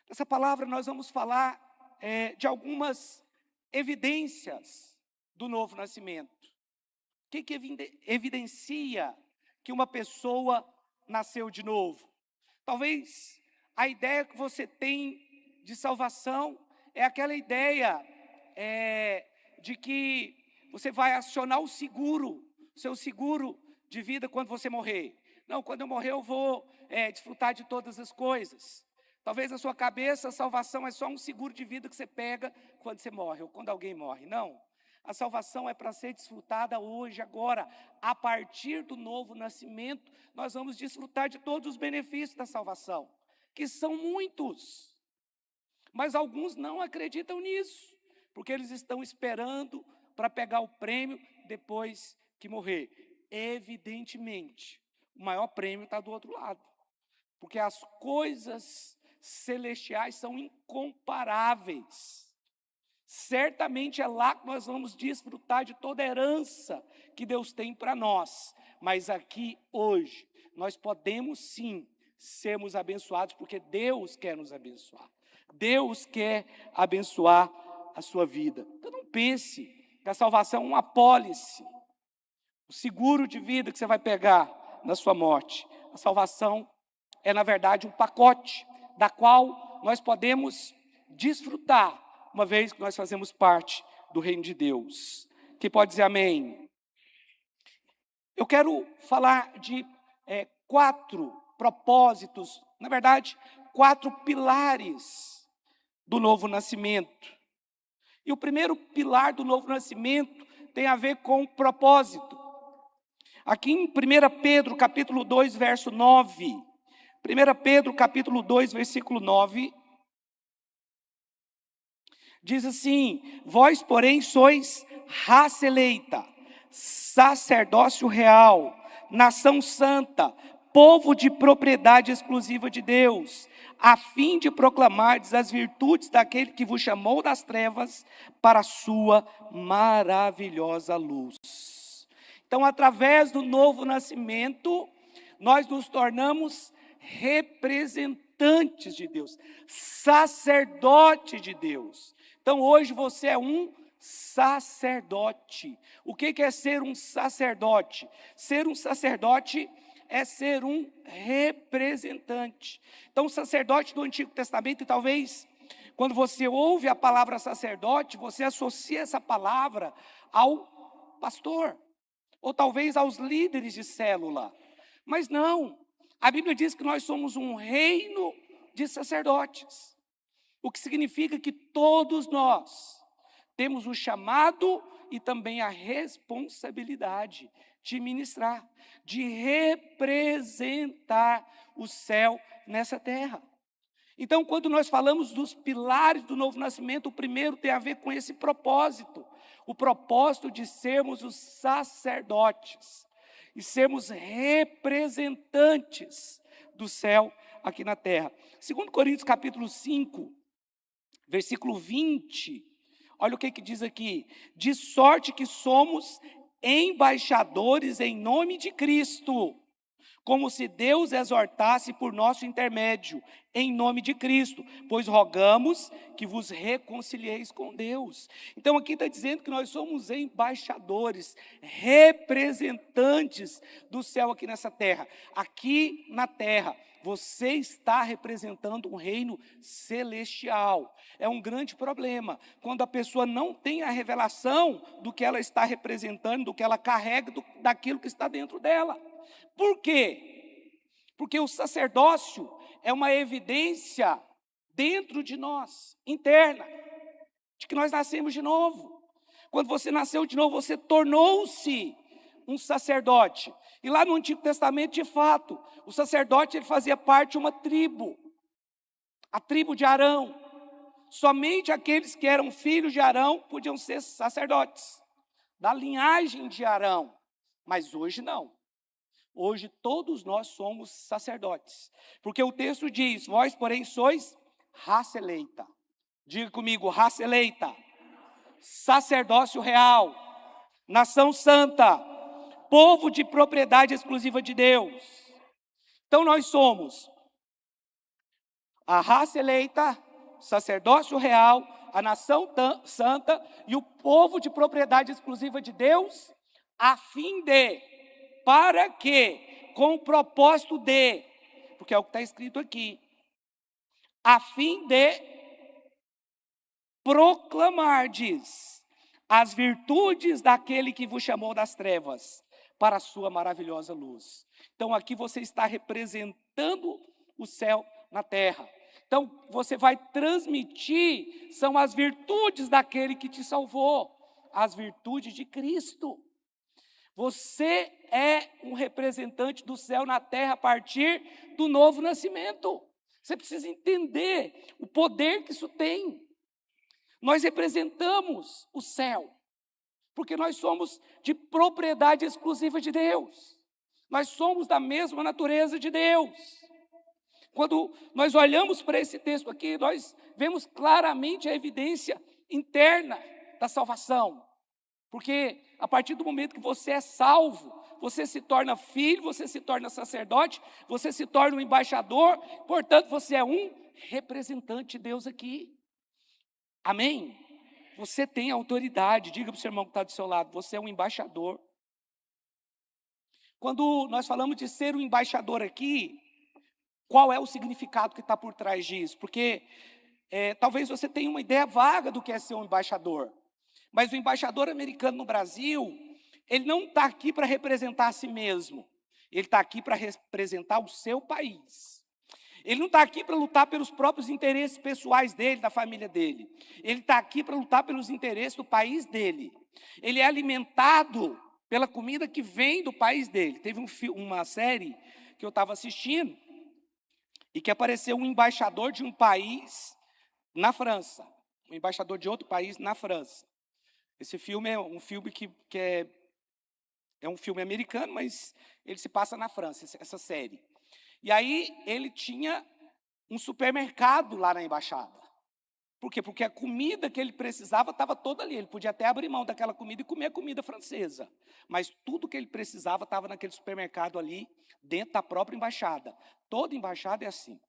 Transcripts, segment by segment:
Nessa palavra nós vamos falar de algumas evidências do novo nascimento. O que evidencia que uma pessoa nasceu de novo? Talvez a ideia que você tem de salvação é aquela ideia de que você vai acionar o seu seguro de vida quando você morrer. Não, quando eu morrer eu vou desfrutar de todas as coisas. Talvez na sua cabeça a salvação é só um seguro de vida que você pega quando você morre ou quando alguém morre. Não, a salvação é para ser desfrutada hoje, agora. A partir do novo nascimento, nós vamos desfrutar de todos os benefícios da salvação, que são muitos. Mas alguns não acreditam nisso, porque eles estão esperando para pegar o prêmio depois que morrer. Evidentemente, o maior prêmio está do outro lado, porque as coisas celestiais são incomparáveis. Certamente é lá que nós vamos desfrutar de toda a herança que Deus tem para nós. Mas aqui, hoje, nós podemos sim sermos abençoados, porque Deus quer nos abençoar. Deus quer abençoar a sua vida. Então não pense que a salvação é uma apólice, o seguro de vida que você vai pegar na sua morte. A salvação é, na verdade, um pacote da qual nós podemos desfrutar, uma vez que nós fazemos parte do reino de Deus. Quem pode dizer amém? Eu quero falar de 4 propósitos, na verdade, 4 pilares do novo nascimento. E o primeiro pilar do novo nascimento tem a ver com propósito. Aqui em 1 Pedro, capítulo 2, verso 9. 1 Pedro, capítulo 2, versículo 9. Diz assim: vós, porém, sois raça eleita, sacerdócio real, nação santa, povo de propriedade exclusiva de Deus, a fim de proclamardes as virtudes daquele que vos chamou das trevas para a sua maravilhosa luz. Então, através do novo nascimento, nós nos tornamos representantes de Deus, sacerdote de Deus. Então, hoje você é um sacerdote. O que é ser um sacerdote? Ser um sacerdote é ser um representante. Então, o sacerdote do Antigo Testamento, e talvez quando você ouve a palavra sacerdote, você associa essa palavra ao pastor, ou talvez aos líderes de célula. Mas não, a Bíblia diz que nós somos um reino de sacerdotes, o que significa que todos nós temos o chamado e também a responsabilidade de ministrar, de representar o céu nessa terra. Então, quando nós falamos dos pilares do novo nascimento, o primeiro tem a ver com esse propósito, o propósito de sermos os sacerdotes e sermos representantes do céu aqui na terra. 2 Coríntios capítulo 5, versículo 20, olha o que diz aqui: de sorte que somos embaixadores em nome de Cristo, como se Deus exortasse por nosso intermédio, em nome de Cristo, pois rogamos que vos reconcilieis com Deus. Então aqui está dizendo que nós somos embaixadores, representantes do céu aqui nessa terra. Aqui na terra, você está representando um reino celestial. É um grande problema quando a pessoa não tem a revelação do que ela está representando, do que ela carrega, daquilo que está dentro dela. Por quê? Porque o sacerdócio é uma evidência dentro de nós, interna, de que nós nascemos de novo. Quando você nasceu de novo, você tornou-se um sacerdote. E lá no Antigo Testamento, de fato, o sacerdote ele fazia parte de uma tribo, a tribo de Arão. Somente aqueles que eram filhos de Arão podiam ser sacerdotes, da linhagem de Arão. Mas hoje não. Hoje todos nós somos sacerdotes, porque o texto diz: vós, porém, sois raça eleita. Diga comigo: raça eleita, sacerdócio real, nação santa, povo de propriedade exclusiva de Deus. Então nós somos a raça eleita, sacerdócio real, a nação santa e o povo de propriedade exclusiva de Deus, a fim de, para que, com o propósito de, porque é o que está escrito aqui, a fim de proclamardes as virtudes daquele que vos chamou das trevas para a sua maravilhosa luz. Então aqui você está representando o céu na terra. Então você vai transmitir, são as virtudes daquele que te salvou, as virtudes de Cristo. Você é um representante do céu na terra a partir do novo nascimento. Você precisa entender o poder que isso tem. Nós representamos o céu, porque nós somos de propriedade exclusiva de Deus. Nós somos da mesma natureza de Deus. Quando nós olhamos para esse texto aqui, nós vemos claramente a evidência interna da salvação. Porque a partir do momento que você é salvo, você se torna filho, você se torna sacerdote, você se torna um embaixador, portanto você é um representante de Deus aqui. Amém? Você tem autoridade, diga para o seu irmão que está do seu lado, você é um embaixador. Quando nós falamos de ser um embaixador aqui, qual é o significado que está por trás disso? Porque talvez você tenha uma ideia vaga do que é ser um embaixador. Mas o embaixador americano no Brasil, ele não está aqui para representar a si mesmo. Ele está aqui para representar o seu país. Ele não está aqui para lutar pelos próprios interesses pessoais dele, da família dele. Ele está aqui para lutar pelos interesses do país dele. Ele é alimentado pela comida que vem do país dele. Teve uma série que eu estava assistindo e que apareceu um embaixador de um país na França. Um embaixador de outro país na França. Esse filme é um filme que é um filme americano, mas ele se passa na França, essa série. E aí ele tinha um supermercado lá na embaixada. Por quê? Porque a comida que ele precisava estava toda ali. Ele podia até abrir mão daquela comida e comer a comida francesa. Mas tudo que ele precisava estava naquele supermercado ali, dentro da própria embaixada. Toda embaixada é assim.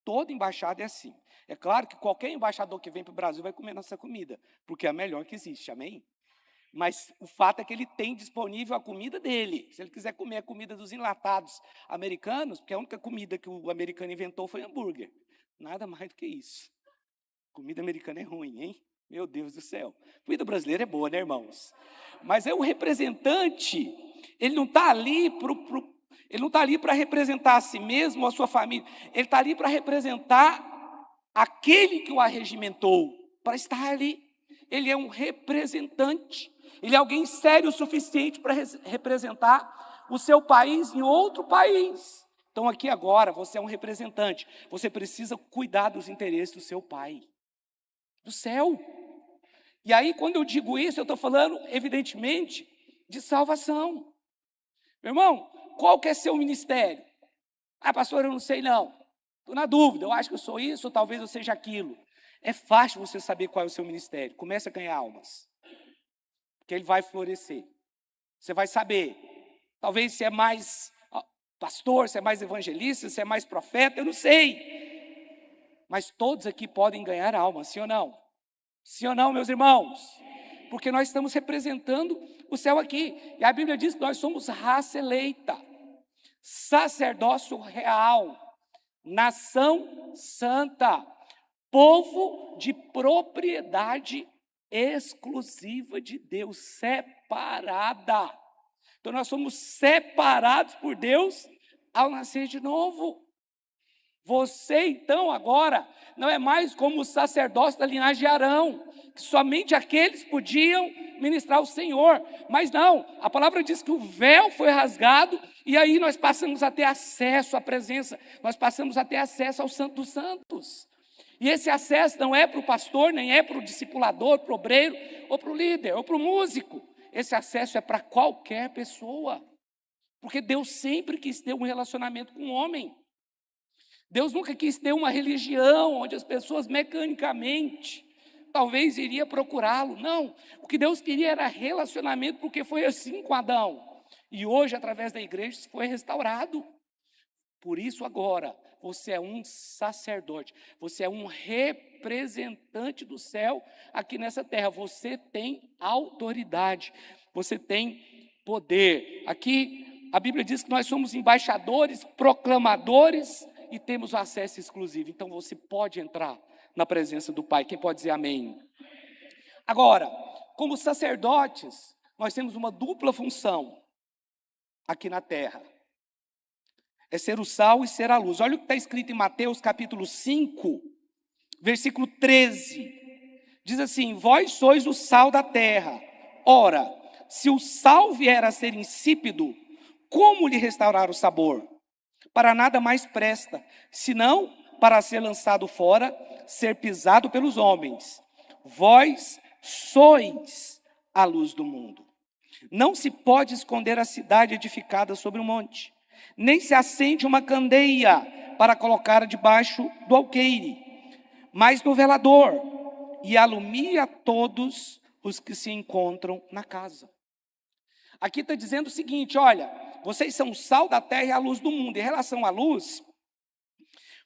Toda embaixada é assim. É claro que qualquer embaixador que vem para o Brasil vai comer nossa comida, porque é a melhor que existe, amém? Mas o fato é que ele tem disponível a comida dele. Se ele quiser comer a comida dos enlatados americanos, porque a única comida que o americano inventou foi hambúrguer. Nada mais do que isso. Comida americana é ruim, hein? Meu Deus do céu. Comida brasileira é boa, né, irmãos? Mas é o representante, ele não está ali para representar a si mesmo ou a sua família. Ele está ali para representar aquele que o arregimentou, para estar ali. Ele é um representante. Ele é alguém sério o suficiente para representar o seu país em outro país. Então aqui agora você é um representante. Você precisa cuidar dos interesses do seu pai, do céu. E aí quando eu digo isso, eu estou falando evidentemente de salvação. Meu irmão, qual que é seu ministério? Ah, pastor, eu não sei não. Estou na dúvida, eu acho que eu sou isso ou talvez eu seja aquilo. É fácil você saber qual é o seu ministério. Comece a ganhar almas. Porque ele vai florescer. Você vai saber. Talvez se é mais pastor, se é mais evangelista, se é mais profeta, eu não sei. Mas todos aqui podem ganhar almas, sim ou não? Sim ou não, meus irmãos? Porque nós estamos representando o céu aqui. E a Bíblia diz que nós somos raça eleita, sacerdócio real, nação santa, povo de propriedade exclusiva de Deus, separada. Então nós somos separados por Deus ao nascer de novo. Você então agora não é mais como o sacerdócio da linhagem de Arão, que somente aqueles podiam ministrar o Senhor. Mas não, a palavra diz que o véu foi rasgado e aí nós passamos a ter acesso à presença, nós passamos a ter acesso ao Santo dos Santos. E esse acesso não é para o pastor, nem é para o discipulador, para o obreiro, ou para o líder, ou para o músico. Esse acesso é para qualquer pessoa. Porque Deus sempre quis ter um relacionamento com o homem. Deus nunca quis ter uma religião onde as pessoas mecanicamente talvez iriam procurá-lo. Não, o que Deus queria era relacionamento, porque foi assim com Adão. E hoje, através da igreja, isso foi restaurado. Por isso agora, você é um sacerdote, você é um representante do céu aqui nessa terra, você tem autoridade, você tem poder. Aqui a Bíblia diz que nós somos embaixadores, proclamadores e temos acesso exclusivo. Então você pode entrar na presença do Pai. Quem pode dizer amém? Agora, como sacerdotes, nós temos uma dupla função aqui na terra. É ser o sal e ser a luz. Olha o que está escrito em Mateus capítulo 5, versículo 13. Diz assim: vós sois o sal da terra. Ora, se o sal vier a ser insípido, como lhe restaurar o sabor? Para nada mais presta, senão para ser lançado fora, ser pisado pelos homens. Vós sois a luz do mundo. Não se pode esconder a cidade edificada sobre um monte, nem se acende uma candeia para colocar debaixo do alqueire, mas no velador, e alumia todos os que se encontram na casa. Aqui está dizendo o seguinte: olha, vocês são o sal da terra e a luz do mundo. Em relação à luz, o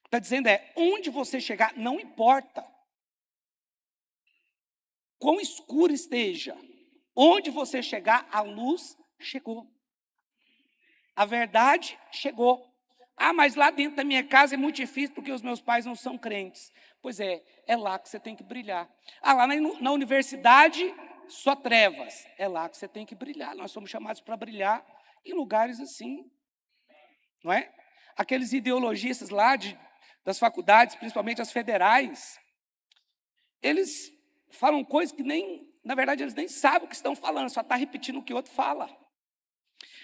que está dizendo é, onde você chegar, não importa quão escuro esteja, onde você chegar, a luz chegou. A verdade chegou. Ah, mas lá dentro da minha casa é muito difícil porque os meus pais não são crentes. Pois é lá que você tem que brilhar. Ah, lá na universidade, só trevas. É lá que você tem que brilhar. Nós somos chamados para brilhar em lugares assim, não é? Aqueles ideologistas lá das faculdades, principalmente as federais, eles falam coisas que na verdade, eles nem sabem o que estão falando, só está repetindo o que o outro fala.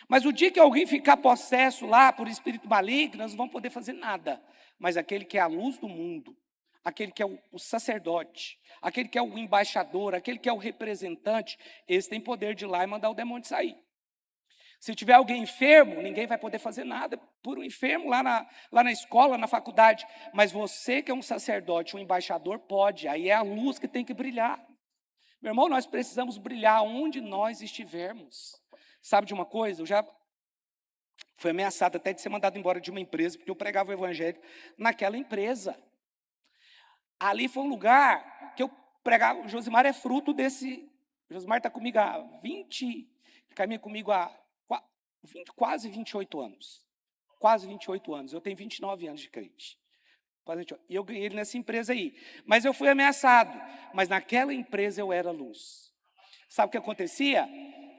Mas o dia que alguém ficar possesso lá por espírito maligno, nós não vamos poder fazer nada. Mas aquele que é a luz do mundo, aquele que é o sacerdote, aquele que é o embaixador, aquele que é o representante, esse tem poder de ir lá e mandar o demônio sair. Se tiver alguém enfermo, ninguém vai poder fazer nada por um enfermo lá na escola, na faculdade. Mas você que é um sacerdote, um embaixador, pode. Aí é a luz que tem que brilhar. Meu irmão, nós precisamos brilhar onde nós estivermos. Sabe de uma coisa? Eu já fui ameaçado até de ser mandado embora de uma empresa, porque eu pregava o evangelho naquela empresa. Ali foi um lugar que eu pregava. O Josimar é fruto desse. O Josimar está comigo há 20, caminha comigo há quase 28 anos. Quase 28 anos. Eu tenho 29 anos de crente. E eu ganhei ele nessa empresa aí. Mas eu fui ameaçado. Mas naquela empresa eu era luz. Sabe o que acontecia?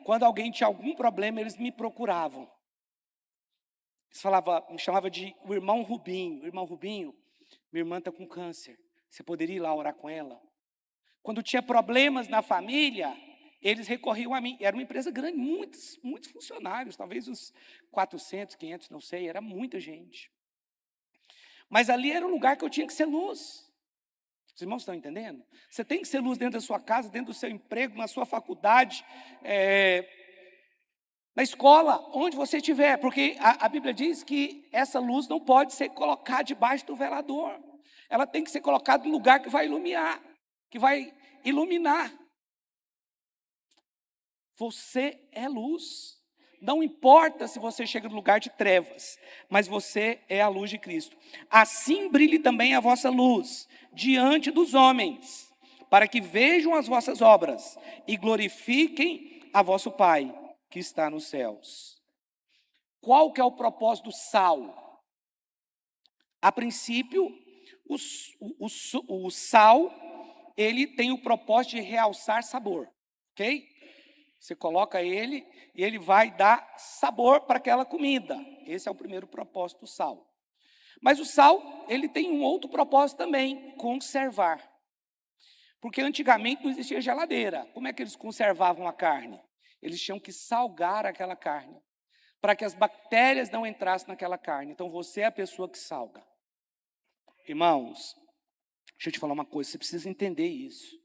Quando alguém tinha algum problema, eles me procuravam. Eles me chamavam de o irmão Rubinho. Irmão Rubinho, minha irmã está com câncer. Você poderia ir lá orar com ela? Quando tinha problemas na família, eles recorriam a mim. Era uma empresa grande, muitos funcionários, talvez uns 400, 500, não sei, era muita gente. Mas ali era o lugar que eu tinha que ser luz. Os irmãos estão entendendo? Você tem que ser luz dentro da sua casa, dentro do seu emprego, na sua faculdade, na escola, onde você estiver. Porque a Bíblia diz que essa luz não pode ser colocada debaixo do velador. Ela tem que ser colocada no lugar que vai iluminar, que vai iluminar. Você é luz. Não importa se você chega no lugar de trevas, mas você é a luz de Cristo. Assim brilhe também a vossa luz diante dos homens, para que vejam as vossas obras e glorifiquem a vosso Pai que está nos céus. Qual que é o propósito do sal? A princípio, o sal, ele tem o propósito de realçar sabor, ok? Você coloca ele e ele vai dar sabor para aquela comida. Esse é o primeiro propósito do sal. Mas o sal, ele tem um outro propósito também, conservar. Porque antigamente não existia geladeira. Como é que eles conservavam a carne? Eles tinham que salgar aquela carne, para que as bactérias não entrassem naquela carne. Então você é a pessoa que salga. Irmãos, deixa eu te falar uma coisa, você precisa entender isso.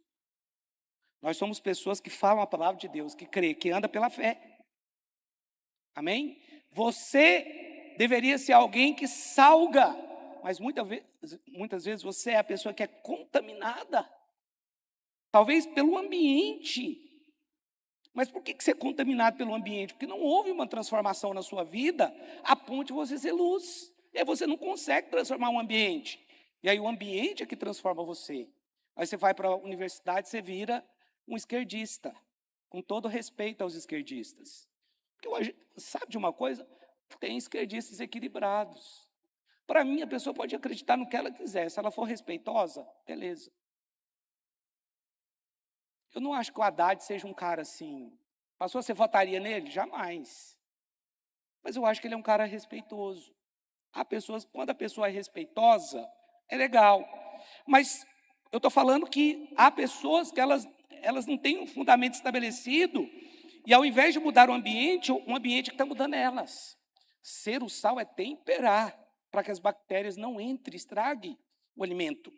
Nós somos pessoas que falam a palavra de Deus, que crê, que anda pela fé. Amém? Você deveria ser alguém que salga, mas muitas vezes você é a pessoa que é contaminada. Talvez pelo ambiente. Mas por que você é contaminado pelo ambiente? Porque não houve uma transformação na sua vida a ponto de você ser luz. E aí você não consegue transformar um ambiente. E aí o ambiente é que transforma você. Aí você vai para a universidade, você vira um esquerdista, com todo respeito aos esquerdistas. Porque hoje, sabe de uma coisa? Tem esquerdistas equilibrados. Para mim, a pessoa pode acreditar no que ela quiser. Se ela for respeitosa, beleza. Eu não acho que o Haddad seja um cara assim. Pastor, você votaria nele? Jamais. Mas eu acho que ele é um cara respeitoso. Há pessoas, quando a pessoa é respeitosa, é legal. Mas eu estou falando que há pessoas que elas não têm um fundamento estabelecido, e ao invés de mudar o ambiente que está mudando elas. Ser o sal é temperar, para que as bactérias não entrem, estraguem o alimento.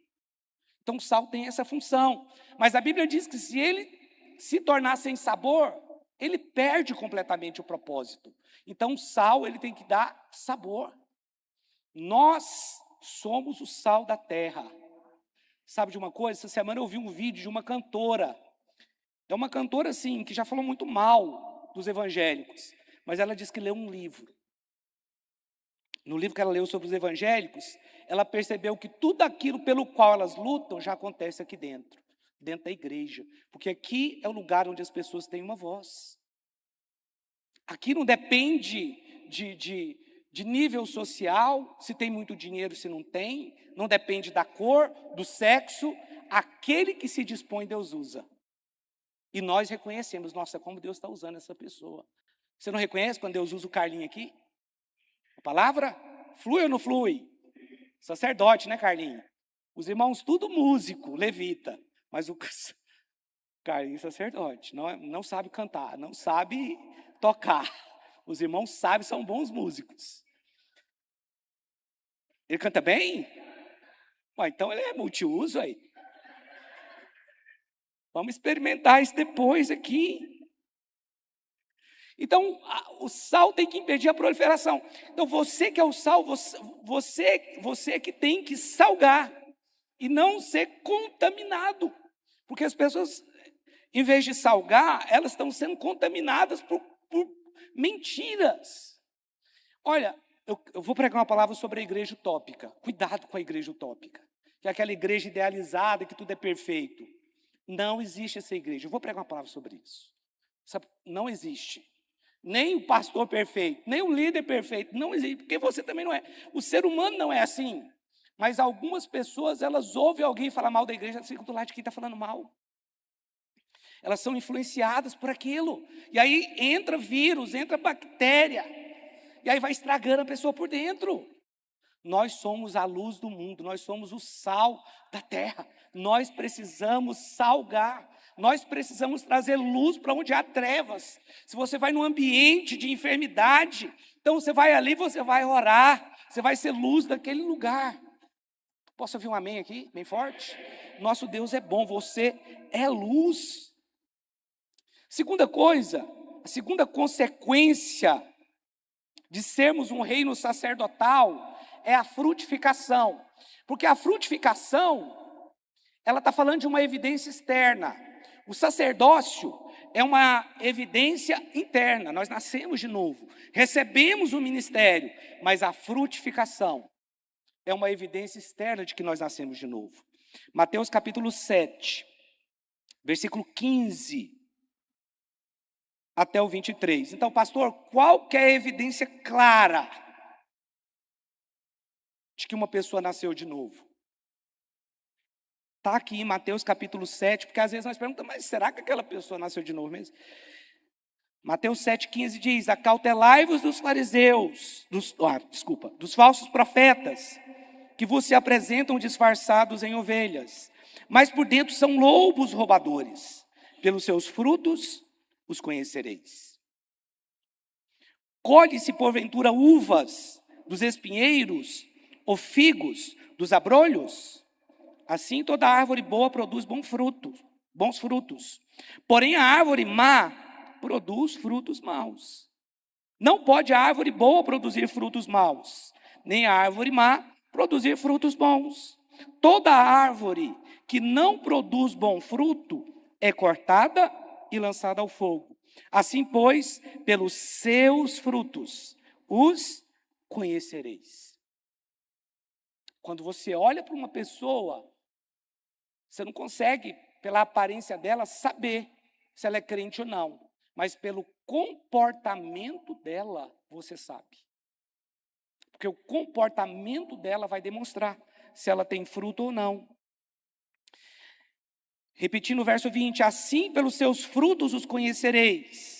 Então o sal tem essa função. Mas a Bíblia diz que se ele se tornar sem sabor, ele perde completamente o propósito. Então o sal, ele tem que dar sabor. Nós somos o sal da terra. Sabe de uma coisa? Essa semana eu vi um vídeo de uma cantora. É uma cantora, assim, que já falou muito mal dos evangélicos. Mas ela disse que leu um livro. No livro que ela leu sobre os evangélicos, ela percebeu que tudo aquilo pelo qual elas lutam já acontece aqui dentro da igreja. Porque aqui é o lugar onde as pessoas têm uma voz. Aqui não depende de nível social, se tem muito dinheiro, se não tem. Não depende da cor, do sexo. Aquele que se dispõe, Deus usa. E nós reconhecemos, nossa, como Deus está usando essa pessoa. Você não reconhece quando Deus usa o Carlinho aqui? A palavra flui ou não flui? Sacerdote, né, Carlinho? Os irmãos tudo músico, levita. Mas o Carlinho sacerdote, não sabe cantar, não sabe tocar. Os irmãos sabem, são bons músicos. Ele canta bem? Ué, então ele é multiuso aí. Vamos experimentar isso depois aqui. Então, o sal tem que impedir a proliferação. Então, você que é o sal, você que tem que salgar e não ser contaminado. Porque as pessoas, em vez de salgar, elas estão sendo contaminadas por mentiras. Olha, eu vou pregar uma palavra sobre a igreja utópica. Cuidado com a igreja utópica. Que é aquela igreja idealizada, que tudo é perfeito. Não existe essa igreja. Eu vou pregar uma palavra sobre isso. Não existe. Nem o pastor perfeito, nem o líder perfeito. Não existe, porque você também não é. O ser humano não é assim. Mas algumas pessoas, elas ouvem alguém falar mal da igreja, elas ficam do lado de quem está falando mal. Elas são influenciadas por aquilo. E aí entra vírus, entra bactéria. E aí vai estragando a pessoa por dentro. Nós somos a luz do mundo, nós somos o sal da terra. Nós precisamos salgar, nós precisamos trazer luz para onde há trevas. Se você vai num ambiente de enfermidade, então você vai ali, você vai orar, você vai ser luz daquele lugar. Posso ouvir um amém aqui, bem forte? Nosso Deus é bom, você é luz. Segunda coisa, a segunda consequência de sermos um reino sacerdotal é a frutificação. Porque a frutificação, ela está falando de uma evidência externa. O sacerdócio é uma evidência interna. Nós nascemos de novo, recebemos o ministério, mas a frutificação é uma evidência externa de que nós nascemos de novo. Mateus capítulo 7, versículo 15 até o 23. Então, pastor, qual que é a evidência clara de que uma pessoa nasceu de novo? Está aqui em Mateus capítulo 7, porque às vezes nós perguntamos, mas será que aquela pessoa nasceu de novo mesmo? Mateus 7,15 diz, acautelai-vos dos fariseus, dos falsos profetas, que vos se apresentam disfarçados em ovelhas, mas por dentro são lobos roubadores. Pelos seus frutos os conhecereis. Colhe-se porventura uvas dos espinheiros, ou figos dos abrolhos? Assim toda árvore boa produz bons frutos. Porém a árvore má produz frutos maus. Não pode a árvore boa produzir frutos maus, nem a árvore má produzir frutos bons. Toda árvore que não produz bom fruto é cortada e lançada ao fogo. Assim, pois, pelos seus frutos os conhecereis. Quando você olha para uma pessoa, você não consegue, pela aparência dela, saber se ela é crente ou não. Mas pelo comportamento dela, você sabe. Porque o comportamento dela vai demonstrar se ela tem fruto ou não. Repetindo o verso 20, assim pelos seus frutos os conhecereis.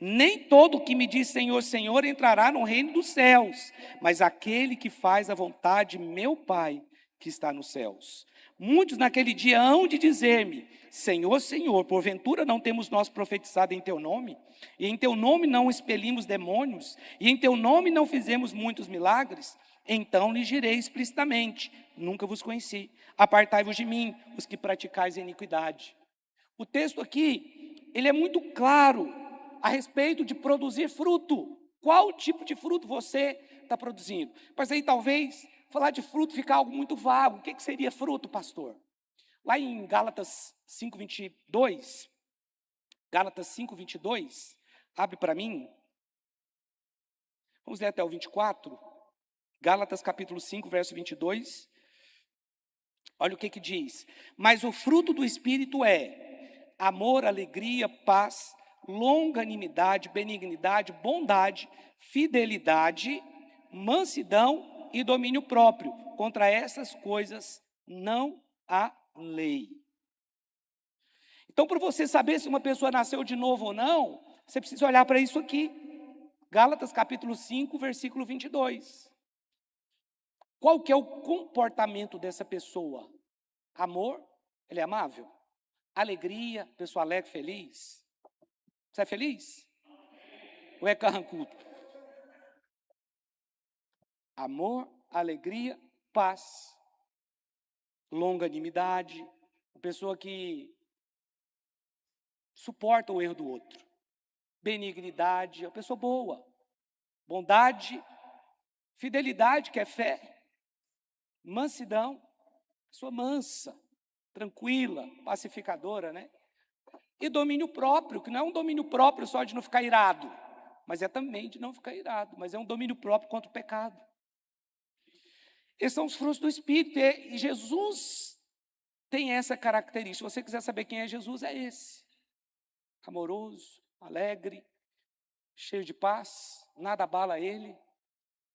Nem todo que me diz Senhor, Senhor entrará no reino dos céus, mas aquele que faz a vontade de meu Pai que está nos céus. Muitos naquele dia hão de dizer-me, Senhor, Senhor, porventura não temos nós profetizado em teu nome? E em teu nome não expelimos demônios? E em teu nome não fizemos muitos milagres? Então lhes direi explicitamente, nunca vos conheci. Apartai-vos de mim, os que praticais a iniquidade. O texto aqui, ele é muito claro a respeito de produzir fruto. Qual tipo de fruto você está produzindo? Mas aí talvez falar de fruto fica algo muito vago. O que seria fruto, pastor? Lá em Gálatas 5:22, Gálatas 5:22, abre para mim. Vamos ler até o 24. Gálatas capítulo 5, verso 22. Olha o que diz. Mas o fruto do Espírito é amor, alegria, paz, longanimidade, benignidade, bondade, fidelidade, mansidão e domínio próprio. Contra essas coisas não há lei. Então, para você saber se uma pessoa nasceu de novo ou não, você precisa olhar para isso aqui. Gálatas capítulo 5, versículo 22. Qual que é o comportamento dessa pessoa? Amor, ele é amável? Alegria, pessoa alegre, feliz? Você é feliz? Ou é carrancudo? Amor, alegria, paz, longanimidade, uma pessoa que suporta o erro do outro. Benignidade, uma pessoa boa. Bondade, fidelidade, que é fé. Mansidão, pessoa mansa, tranquila, pacificadora, né? E domínio próprio, que não é um domínio próprio só de não ficar irado, mas é também de não ficar irado, mas é um domínio próprio contra o pecado. Esses são os frutos do Espírito, e Jesus tem essa característica. Se você quiser saber quem é Jesus, é esse. Amoroso, alegre, cheio de paz, nada abala ele,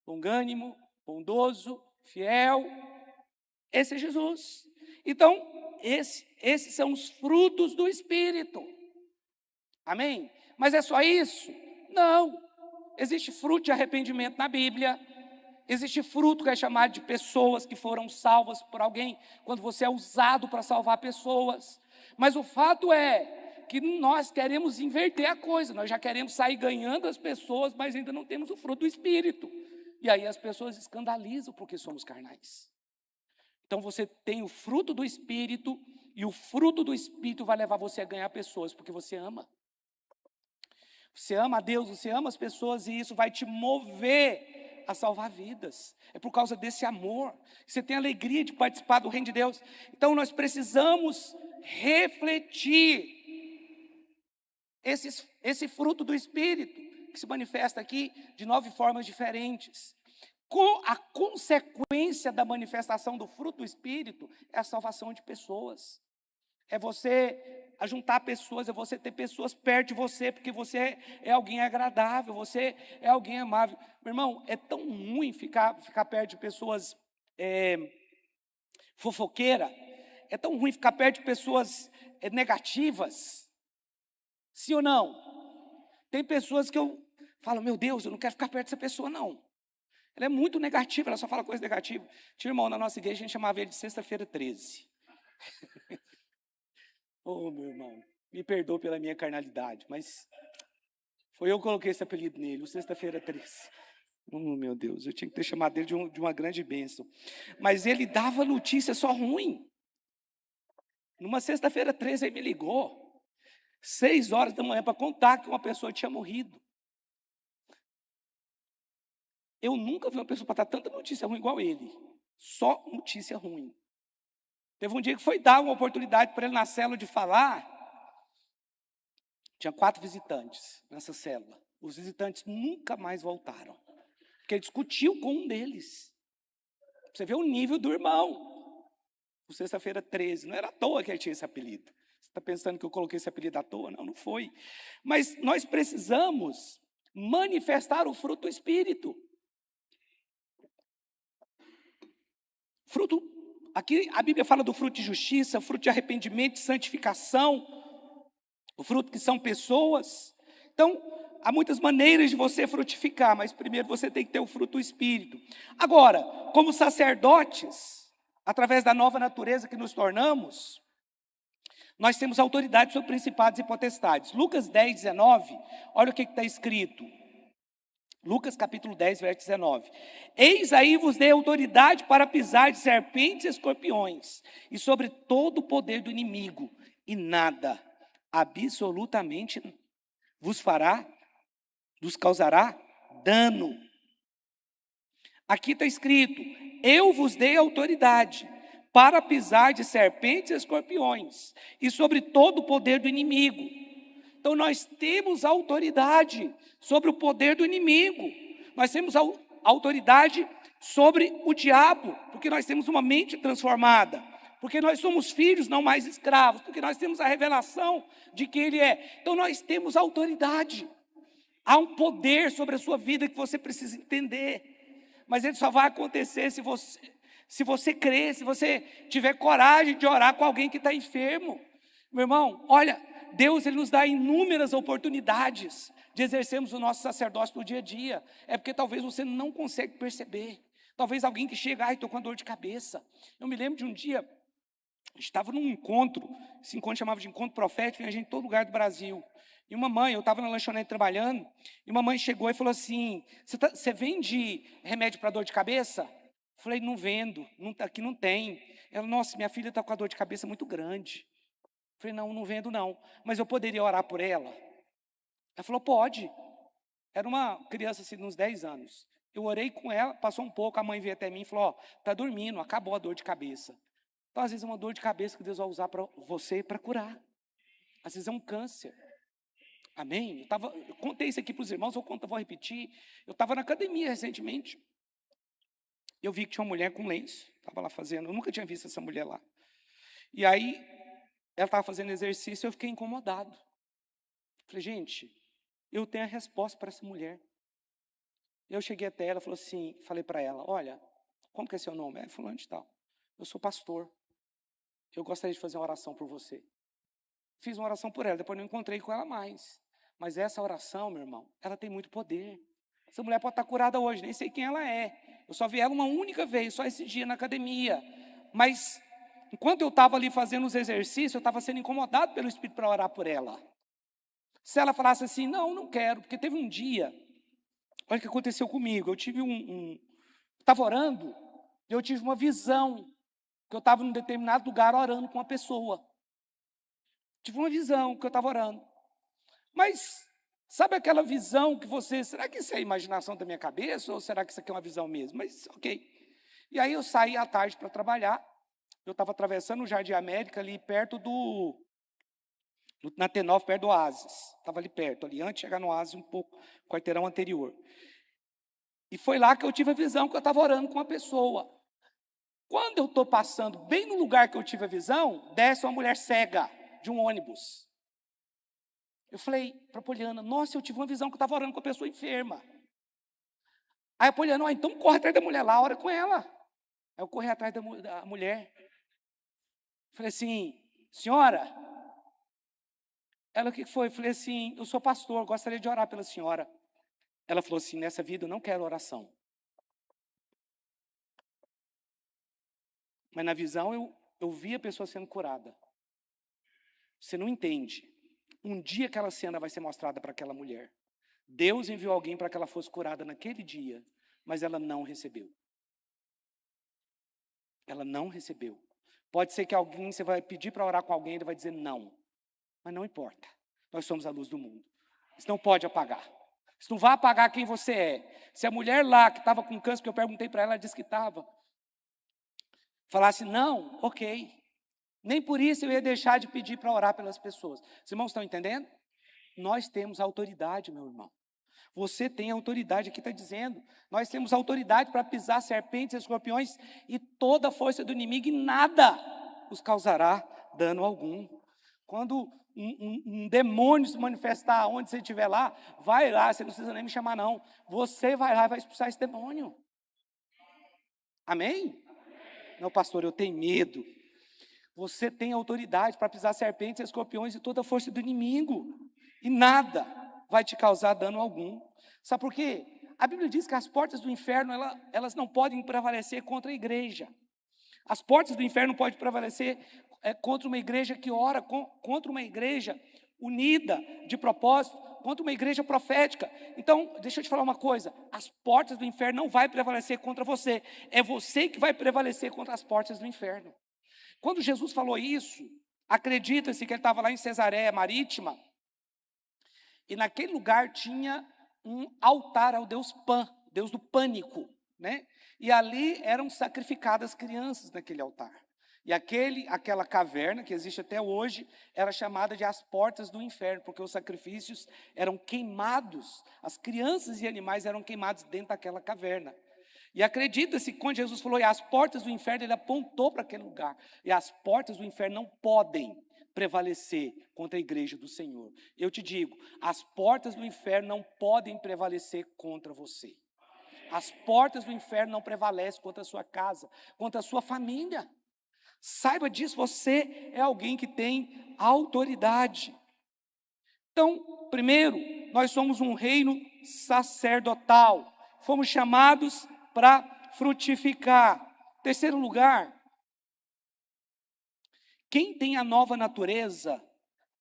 longânimo, bondoso, fiel. Esse é Jesus. Então, esses são os frutos do Espírito. Amém? Mas é só isso? Não. Existe fruto de arrependimento na Bíblia. Existe fruto que é chamado de pessoas que foram salvas por alguém, quando você é usado para salvar pessoas. Mas o fato é que nós queremos inverter a coisa, nós já queremos sair ganhando as pessoas, mas ainda não temos o fruto do Espírito. E aí as pessoas escandalizam porque somos carnais. Então você tem o fruto do Espírito, e o fruto do Espírito vai levar você a ganhar pessoas, porque você ama. Você ama a Deus, você ama as pessoas, e isso vai te mover a salvar vidas. É por causa desse amor. Você tem alegria de participar do reino de Deus. Então nós precisamos refletir esse fruto do Espírito, que se manifesta aqui de 9 formas diferentes. A consequência da manifestação do fruto do Espírito é a salvação de pessoas. É você ajuntar pessoas, é você ter pessoas perto de você, porque você é alguém agradável, você é alguém amável. Meu irmão, é tão ruim ficar perto de pessoas fofoqueiras, é tão ruim ficar perto de pessoas negativas. Sim ou não? Tem pessoas que eu falo, meu Deus, eu não quero ficar perto dessa pessoa, não. Ela é muito negativa, ela só fala coisa negativa. Tinha um irmão na nossa igreja, a gente chamava ele de Sexta-feira 13. Oh, meu irmão, me perdoe pela minha carnalidade, mas foi eu que coloquei esse apelido nele, o Sexta-feira 13. Oh, meu Deus, eu tinha que ter chamado ele de uma grande bênção. Mas ele dava notícia só ruim. Numa Sexta-feira 13 ele me ligou, 6 horas da manhã, para contar que uma pessoa tinha morrido. Eu nunca vi uma pessoa para dar tanta notícia ruim igual ele. Só notícia ruim. Teve um dia que foi dar uma oportunidade para ele na célula de falar. Tinha 4 visitantes nessa célula. Os visitantes nunca mais voltaram, porque ele discutiu com um deles. Você vê o nível do irmão. O Sexta-feira 13, não era à toa que ele tinha esse apelido. Você está pensando que eu coloquei esse apelido à toa? Não, não foi. Mas nós precisamos manifestar o fruto do Espírito. Fruto, aqui a Bíblia fala do fruto de justiça, fruto de arrependimento, de santificação, o fruto que são pessoas. Então, há muitas maneiras de você frutificar, mas primeiro você tem que ter o fruto do Espírito. Agora, como sacerdotes, através da nova natureza que nos tornamos, nós temos autoridade sobre principados e potestades. Lucas 10, 19, olha o que está escrito. Lucas capítulo 10, verso 19. Eis aí vos dei autoridade para pisar de serpentes e escorpiões, e sobre todo o poder do inimigo, e nada, absolutamente, vos causará dano. Aqui está escrito, eu vos dei autoridade para pisar de serpentes e escorpiões, e sobre todo o poder do inimigo. Então nós temos autoridade sobre o poder do inimigo. Nós temos autoridade sobre o diabo, porque nós temos uma mente transformada, porque nós somos filhos, não mais escravos, porque nós temos a revelação de que ele é. Então nós temos autoridade. Há um poder sobre a sua vida que você precisa entender. Mas ele só vai acontecer se você crer, se você tiver coragem de orar com alguém que está enfermo. Meu irmão, olha, Deus ele nos dá inúmeras oportunidades de exercermos o nosso sacerdócio no dia a dia. É porque talvez você não consegue perceber. Talvez alguém que chega, estou com dor de cabeça. Eu me lembro de um dia, estava num encontro, esse encontro chamava de encontro profético, tinha gente em todo lugar do Brasil. E uma mãe, eu estava na lanchonete trabalhando, e uma mãe chegou e falou assim, você vende remédio para dor de cabeça? Eu falei, não vendo, aqui não tem. Ela, nossa, minha filha está com a dor de cabeça muito grande. Eu falei, não vendo não, mas eu poderia orar por ela? Ela falou, pode. Era uma criança assim, de uns 10 anos. Eu orei com ela, passou um pouco, a mãe veio até mim e falou, está dormindo, acabou a dor de cabeça. Então, às vezes é uma dor de cabeça que Deus vai usar para você para curar. Às vezes é um câncer. Amém? Eu contei isso aqui para os irmãos, vou repetir. Eu estava na academia recentemente. Eu vi que tinha uma mulher com lenço. Estava lá fazendo, eu nunca tinha visto essa mulher lá. E aí, ela estava fazendo exercício e eu fiquei incomodado. Falei, gente, eu tenho a resposta para essa mulher. Eu cheguei até ela, falei para ela, olha, como que é seu nome? Ela falou, onde tal? Eu sou pastor. Eu gostaria de fazer uma oração por você. Fiz uma oração por ela, depois não encontrei com ela mais. Mas essa oração, meu irmão, ela tem muito poder. Essa mulher pode estar curada hoje, nem sei quem ela é. Eu só vi ela uma única vez, só esse dia na academia. Mas, enquanto eu estava ali fazendo os exercícios, eu estava sendo incomodado pelo Espírito para orar por ela. Se ela falasse assim, não quero, porque teve um dia, olha o que aconteceu comigo, eu tive estava orando, e eu tive uma visão, que eu estava em um determinado lugar orando com uma pessoa. Tive uma visão que eu estava orando. Mas, sabe aquela visão que será que isso é a imaginação da minha cabeça, ou será que isso aqui é uma visão mesmo? Mas, ok. E aí eu saí à tarde para trabalhar, eu estava atravessando o Jardim América, ali perto na T9, perto do Oasis. Estava ali perto, ali antes de chegar no Oasis, um pouco, quarteirão anterior. E foi lá que eu tive a visão que eu estava orando com uma pessoa. Quando eu estou passando bem no lugar que eu tive a visão, desce uma mulher cega de um ônibus. Eu falei para a Poliana, nossa, eu tive uma visão que eu estava orando com a pessoa enferma. Aí a Poliana, então corre atrás da mulher lá, ora com ela. Aí eu corri atrás da mulher. Falei assim, senhora, ela, o que foi? Eu falei assim, eu sou pastor, gostaria de orar pela senhora. Ela falou assim, nessa vida eu não quero oração. Mas na visão eu vi a pessoa sendo curada. Você não entende. Um dia aquela cena vai ser mostrada para aquela mulher. Deus enviou alguém para que ela fosse curada naquele dia, mas ela não recebeu. Ela não recebeu. Pode ser que você vai pedir para orar com alguém, ele vai dizer não. Mas não importa. Nós somos a luz do mundo. Isso não pode apagar. Isso não vai apagar quem você é. Se a mulher lá que estava com câncer, que eu perguntei para ela disse que estava, falasse não, ok. Nem por isso eu ia deixar de pedir para orar pelas pessoas. Os irmãos estão entendendo? Nós temos autoridade, meu irmão. Você tem autoridade, aqui está dizendo. Nós temos autoridade para pisar serpentes, escorpiões e toda a força do inimigo, e nada os causará dano algum. Quando um demônio se manifestar onde você estiver lá, vai lá, você não precisa nem me chamar não. Você vai lá e vai expulsar esse demônio. Amém? Não, pastor, eu tenho medo. Você tem autoridade para pisar serpentes, escorpiões e toda a força do inimigo. E nada vai te causar dano algum. Sabe por quê? A Bíblia diz que as portas do inferno, elas não podem prevalecer contra a igreja. As portas do inferno não podem prevalecer contra uma igreja que ora, contra uma igreja unida de propósito, contra uma igreja profética. Então, deixa eu te falar uma coisa, as portas do inferno não vão prevalecer contra você, é você que vai prevalecer contra as portas do inferno. Quando Jesus falou isso, acredita-se que ele estava lá em Cesareia Marítima, e naquele lugar tinha um altar ao deus Pan, deus do pânico, né? E ali eram sacrificadas crianças naquele altar. E aquela caverna, que existe até hoje, era chamada de as portas do inferno, porque os sacrifícios eram queimados, as crianças e animais eram queimados dentro daquela caverna. E acredita-se que quando Jesus falou, e as portas do inferno, ele apontou para aquele lugar. E as portas do inferno não podem prevalecer contra a igreja do Senhor. Eu te digo, as portas do inferno não podem prevalecer contra você. As portas do inferno não prevalecem contra a sua casa, contra a sua família. Saiba disso, você é alguém que tem autoridade. Então, primeiro, nós somos um reino sacerdotal. Fomos chamados para frutificar. Terceiro lugar, quem tem a nova natureza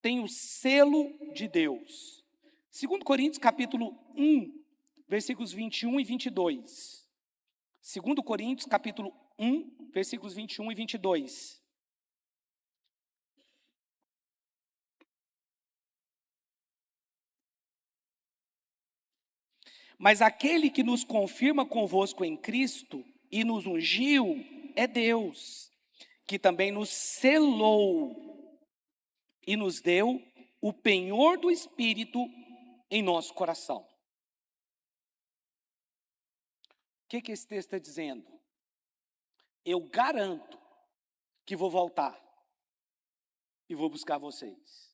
tem o selo de Deus. 2 Coríntios capítulo 1, versículos 21 e 22. 2 Coríntios capítulo 1, versículos 21 e 22. Mas aquele que nos confirma convosco em Cristo e nos ungiu é Deus, que também nos selou e nos deu o penhor do Espírito em nosso coração. O que esse texto está dizendo? Eu garanto que vou voltar e vou buscar vocês.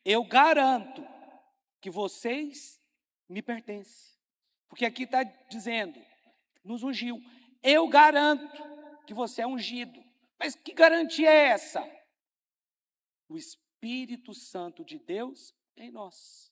Eu garanto que vocês me pertencem. Porque aqui está dizendo, nos ungiu. Eu garanto que você é ungido. Mas que garantia é essa? O Espírito Santo de Deus em nós.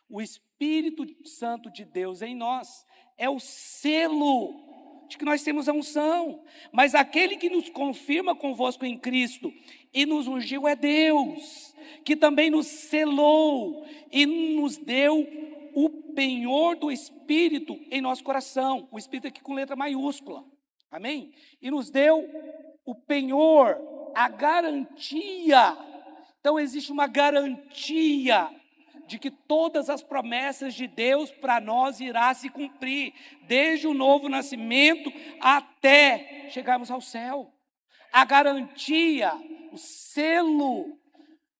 O Espírito Santo de Deus em nós é o selo de que nós temos a unção. Mas aquele que nos confirma convosco em Cristo e nos ungiu é Deus, que também nos selou e nos deu o penhor do Espírito em nosso coração. O Espírito aqui com letra maiúscula. Amém? E nos deu o penhor, a garantia. Então existe uma garantia de que todas as promessas de Deus para nós irá se cumprir, desde o novo nascimento até chegarmos ao céu. A garantia, o selo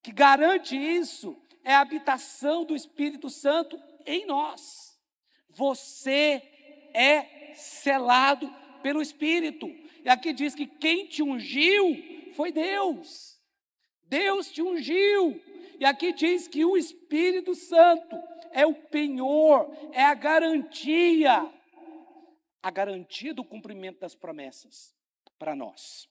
que garante isso é a habitação do Espírito Santo em nós. Você é selado pelo Espírito. E aqui diz que quem te ungiu foi Deus. Deus te ungiu. E aqui diz que o Espírito Santo é o penhor, é a garantia do cumprimento das promessas para nós.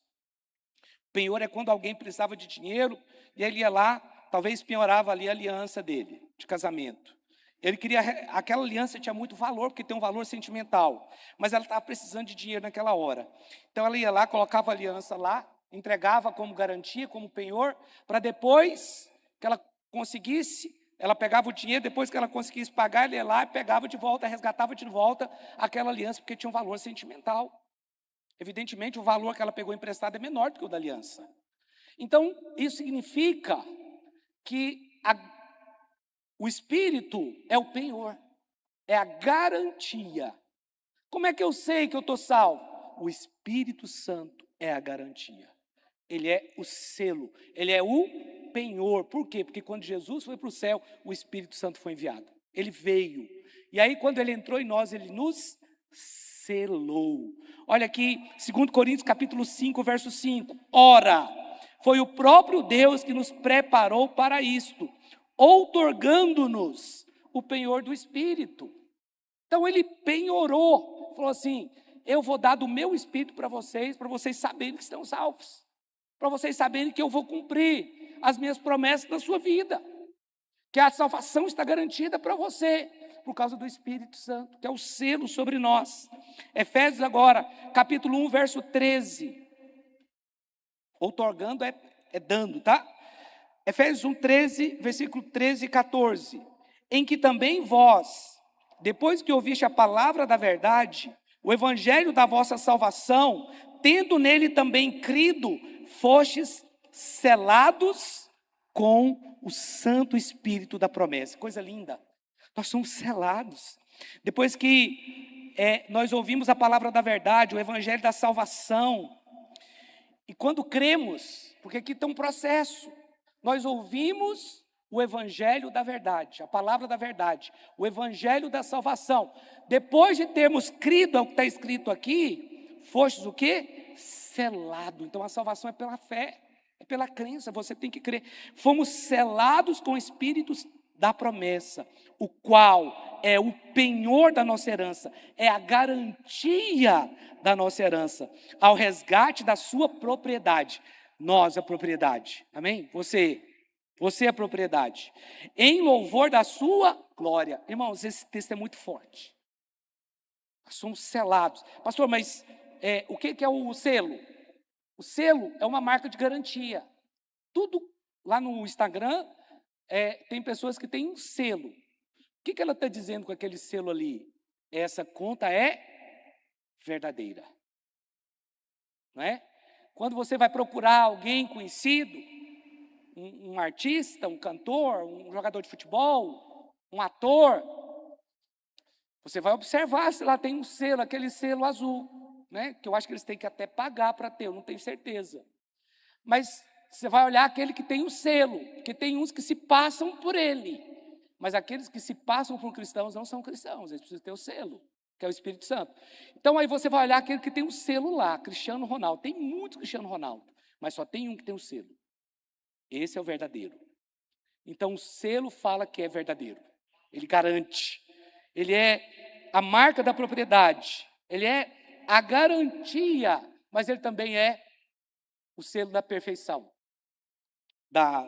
Penhor é quando alguém precisava de dinheiro e ele ia lá, talvez penhorava ali a aliança dele, de casamento. Ele queria, aquela aliança tinha muito valor, porque tem um valor sentimental, mas ela estava precisando de dinheiro naquela hora. Então ela ia lá, colocava a aliança lá, entregava como garantia, como penhor, para depois que ela conseguisse, ela pegava o dinheiro, depois que ela conseguisse pagar, ele ia lá e pegava de volta, resgatava de volta aquela aliança, porque tinha um valor sentimental. Evidentemente, o valor que ela pegou emprestado é menor do que o da aliança. Então, isso significa que o Espírito é o penhor, é a garantia. Como é que eu sei que eu estou salvo? O Espírito Santo é a garantia. Ele é o selo, ele é o penhor. Por quê? Porque quando Jesus foi para o céu, o Espírito Santo foi enviado. Ele veio. E aí, quando ele entrou em nós, ele nos selou. Olha aqui, 2 Coríntios capítulo 5, verso 5. Ora, foi o próprio Deus que nos preparou para isto, outorgando-nos o penhor do Espírito. Então ele penhorou, falou assim: eu vou dar do meu Espírito para vocês saberem que estão salvos, para vocês saberem que eu vou cumprir as minhas promessas na sua vida, que a salvação está garantida para você, por causa do Espírito Santo, que é o selo sobre nós. Efésios agora, capítulo 1, verso 13. Outorgando é dando, tá? Efésios 1, 13, versículo 13 e 14. Em que também vós, depois que ouviste a palavra da verdade, o evangelho da vossa salvação, tendo nele também crido, fostes selados com o Santo Espírito da promessa. Coisa linda. Nós somos selados. Depois que nós ouvimos a palavra da verdade, o evangelho da salvação, e quando cremos, porque aqui tem um processo, nós ouvimos o evangelho da verdade, a palavra da verdade, o evangelho da salvação. Depois de termos crido ao que está escrito aqui, fostes o quê? Selado. Então a salvação é pela fé, é pela crença, você tem que crer. Fomos selados com espíritos da promessa, o qual é o penhor da nossa herança, é a garantia da nossa herança, ao resgate da sua propriedade. Nós a propriedade, amém? Você é a propriedade, em louvor da sua glória. Irmãos, esse texto é muito forte. Nós somos selados. Pastor, mas o que é o selo? O selo é uma marca de garantia. Tudo lá no Instagram, tem pessoas que têm um selo. O que ela está dizendo com aquele selo ali? Essa conta é verdadeira. Não é? Quando você vai procurar alguém conhecido, um artista, um cantor, um jogador de futebol, um ator, você vai observar se lá tem um selo, aquele selo azul, né? Que eu acho que eles têm que até pagar para ter, eu não tenho certeza. Mas você vai olhar aquele que tem o selo, porque tem uns que se passam por ele, mas aqueles que se passam por cristãos não são cristãos, eles precisam ter o selo, que é o Espírito Santo. Então aí você vai olhar aquele que tem um selo lá, Cristiano Ronaldo. Tem muitos Cristiano Ronaldo, mas só tem um que tem um selo. Esse é o verdadeiro. Então o selo fala que é verdadeiro. Ele garante. Ele é a marca da propriedade. Ele é a garantia, mas ele também é o selo da perfeição. Da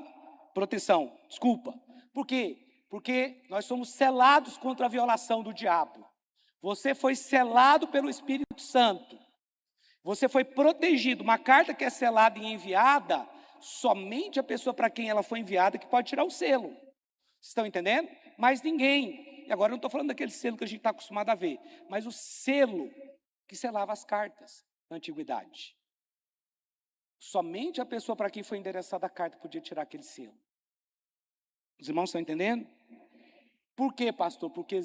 proteção, desculpa. Por quê? Porque nós somos selados contra a violação do diabo. Você foi selado pelo Espírito Santo. Você foi protegido. Uma carta que é selada e enviada, somente a pessoa para quem ela foi enviada que pode tirar o selo. Vocês estão entendendo? Mais ninguém. E agora eu não estou falando daquele selo que a gente está acostumado a ver, mas o selo que selava as cartas na antiguidade. Somente a pessoa para quem foi endereçada a carta podia tirar aquele selo. Os irmãos estão entendendo? Por quê, pastor? Porque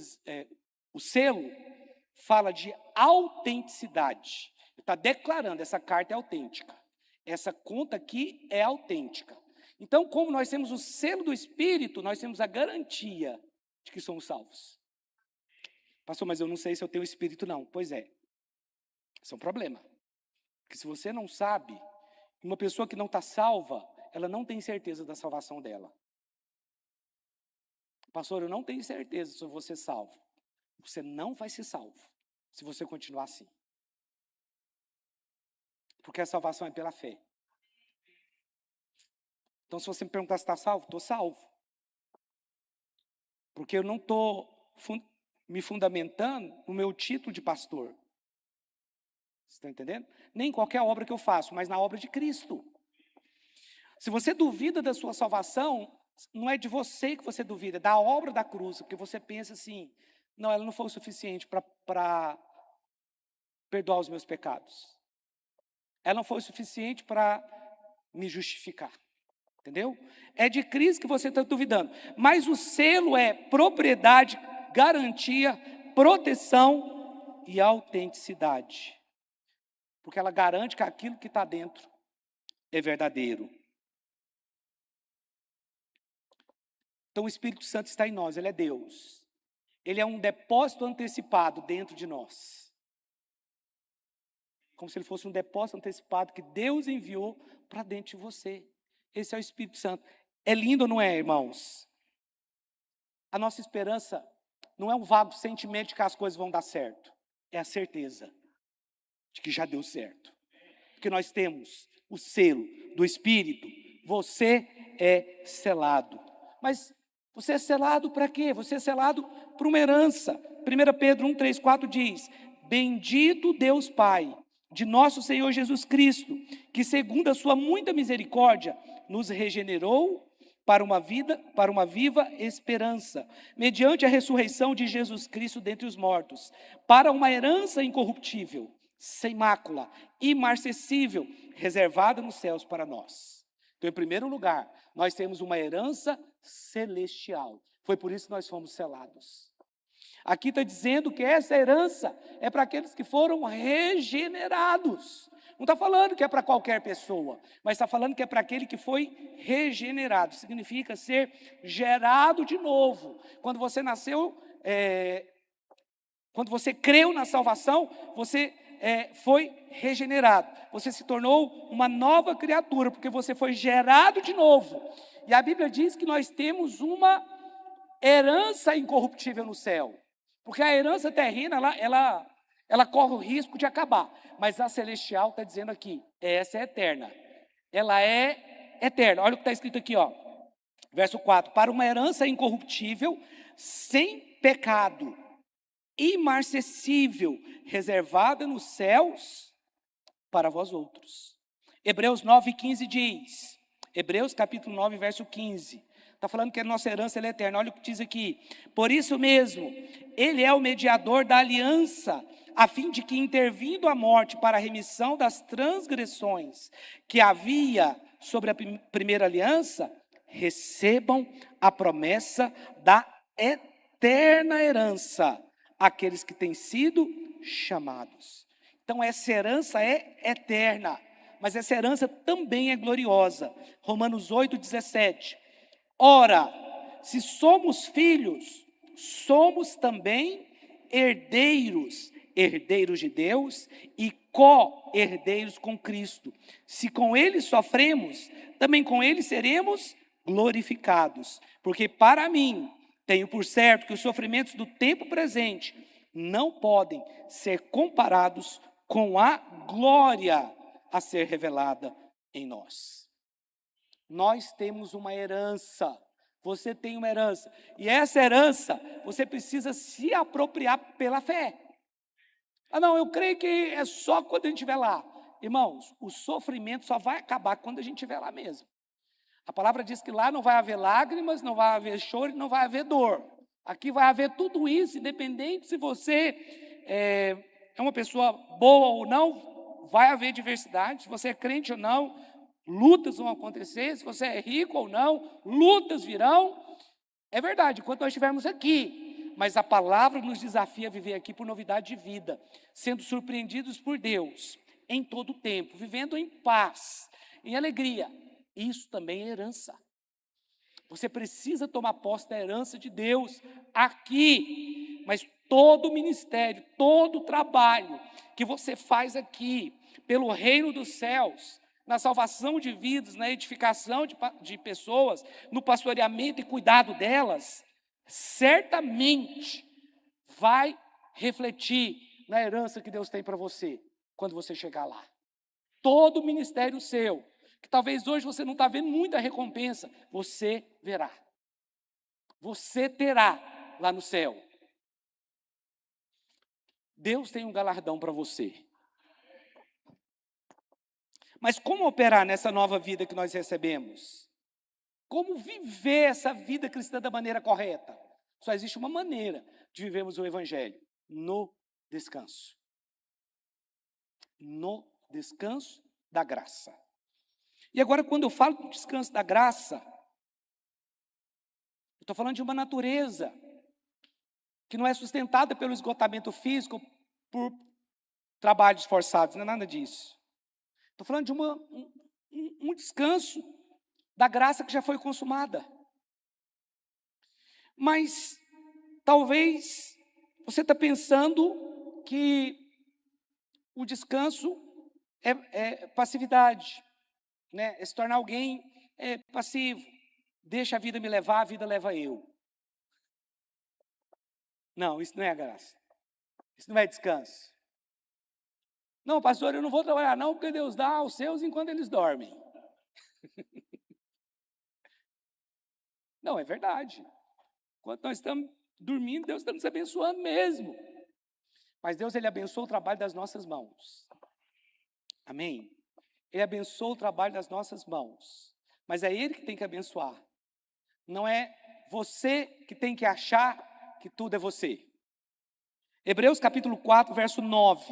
o selo fala de autenticidade. Ele está declarando, essa carta é autêntica. Essa conta aqui é autêntica. Então, como nós temos o selo do Espírito, nós temos a garantia de que somos salvos. Pastor, mas eu não sei se eu tenho o Espírito, não. Pois é. Isso é um problema. Porque se você não sabe, uma pessoa que não está salva, ela não tem certeza da salvação dela. Pastor, eu não tenho certeza se eu vou ser salvo. Você não vai ser salvo se você continuar assim. Porque a salvação é pela fé. Então, se você me perguntar se está salvo, estou salvo. Porque eu não estou me fundamentando no meu título de pastor. Você está entendendo? Nem em qualquer obra que eu faço, mas na obra de Cristo. Se você duvida da sua salvação, não é de você que você duvida, é da obra da cruz, porque você pensa assim, não, ela não foi o suficiente para perdoar os meus pecados. Ela não foi o suficiente para me justificar. Entendeu? É de Cristo que você está duvidando. Mas o selo é propriedade, garantia, proteção e autenticidade. Porque ela garante que aquilo que está dentro é verdadeiro. Então o Espírito Santo está em nós, ele é Deus. Ele é um depósito antecipado dentro de nós. Como se ele fosse um depósito antecipado que Deus enviou para dentro de você. Esse é o Espírito Santo. É lindo, não é, irmãos? A nossa esperança não é um vago sentimento de que as coisas vão dar certo. É a certeza de que já deu certo. Porque nós temos o selo do Espírito. Você é selado. Mas você é selado para quê? Você é selado para uma herança. 1 Pedro 1, 3, 4 diz: Bendito Deus Pai de nosso Senhor Jesus Cristo, que segundo a sua muita misericórdia, nos regenerou para uma viva esperança, mediante a ressurreição de Jesus Cristo dentre os mortos, para uma herança incorruptível, sem mácula, imarcessível, reservada nos céus para nós. Então, em primeiro lugar, nós temos uma herança celestial. Foi por isso que nós fomos selados. Aqui está dizendo que essa herança é para aqueles que foram regenerados. Não está falando que é para qualquer pessoa, mas está falando que é para aquele que foi regenerado. Significa ser gerado de novo. Quando você nasceu, quando você creu na salvação, você foi regenerado. Você se tornou uma nova criatura, porque você foi gerado de novo. E a Bíblia diz que nós temos uma herança incorruptível no céu. Porque a herança terrena, ela corre o risco de acabar. Mas a celestial está dizendo aqui, essa é eterna. Ela é eterna. Olha o que está escrito aqui, ó. Verso 4. Para uma herança incorruptível, sem pecado, imarcessível, reservada nos céus para vós outros. Hebreus 9:15 diz. Hebreus capítulo 9, verso 15. Está falando que a nossa herança é eterna. Olha o que diz aqui. Por isso mesmo, ele é o mediador da aliança, a fim de que, intervindo a morte para a remissão das transgressões que havia sobre a primeira aliança, recebam a promessa da eterna herança, aqueles que têm sido chamados. Então essa herança é eterna, mas essa herança também é gloriosa. Romanos 8:17. Ora, se somos filhos, somos também herdeiros, herdeiros de Deus e co-herdeiros com Cristo. Se com Ele sofremos, também com Ele seremos glorificados. Porque para mim, tenho por certo que os sofrimentos do tempo presente não podem ser comparados com a glória a ser revelada em nós. Nós temos uma herança, você tem uma herança, e essa herança você precisa se apropriar pela fé. Ah não, eu creio que é só quando a gente estiver lá. Irmãos, o sofrimento só vai acabar quando a gente estiver lá mesmo. A palavra diz que lá não vai haver lágrimas, não vai haver choro, não vai haver dor. Aqui vai haver tudo isso, independente se você é uma pessoa boa ou não, vai haver diversidade, se você é crente ou não, lutas vão acontecer, se você é rico ou não, lutas virão. É verdade, enquanto nós estivermos aqui, mas a palavra nos desafia a viver aqui por novidade de vida, sendo surpreendidos por Deus, em todo o tempo, vivendo em paz, em alegria. Isso também é herança. Você precisa tomar posse da herança de Deus aqui, mas todo o ministério, todo o trabalho que você faz aqui, pelo reino dos céus, na salvação de vidas, na edificação de pessoas, no pastoreamento e cuidado delas, certamente vai refletir na herança que Deus tem para você, quando você chegar lá. Todo o ministério seu, que talvez hoje você não está vendo muita recompensa, você verá. Você terá lá no céu. Deus tem um galardão para você. Mas como operar nessa nova vida que nós recebemos? Como viver essa vida cristã da maneira correta? Só existe uma maneira de vivermos o Evangelho: no descanso. No descanso da graça. E agora, quando eu falo do descanso da graça, eu estou falando de uma natureza que não é sustentada pelo esgotamento físico, por trabalhos forçados, não é nada disso. Estou falando de um descanso da graça que já foi consumada. Mas Talvez você está pensando que o descanso é passividade, né? É se tornar alguém passivo. Deixa a vida me levar, a vida leva eu. Não, isso não é graça. Isso não é descanso. Não, pastor, eu não vou trabalhar não, porque Deus dá aos seus enquanto eles dormem. Não, é verdade. Enquanto nós estamos dormindo, Deus está nos abençoando mesmo. Mas Deus, Ele abençoa o trabalho das nossas mãos. Amém? Ele abençoa o trabalho das nossas mãos. Mas é Ele que tem que abençoar. Não é você que tem que achar que tudo é você. Hebreus capítulo 4, verso 9.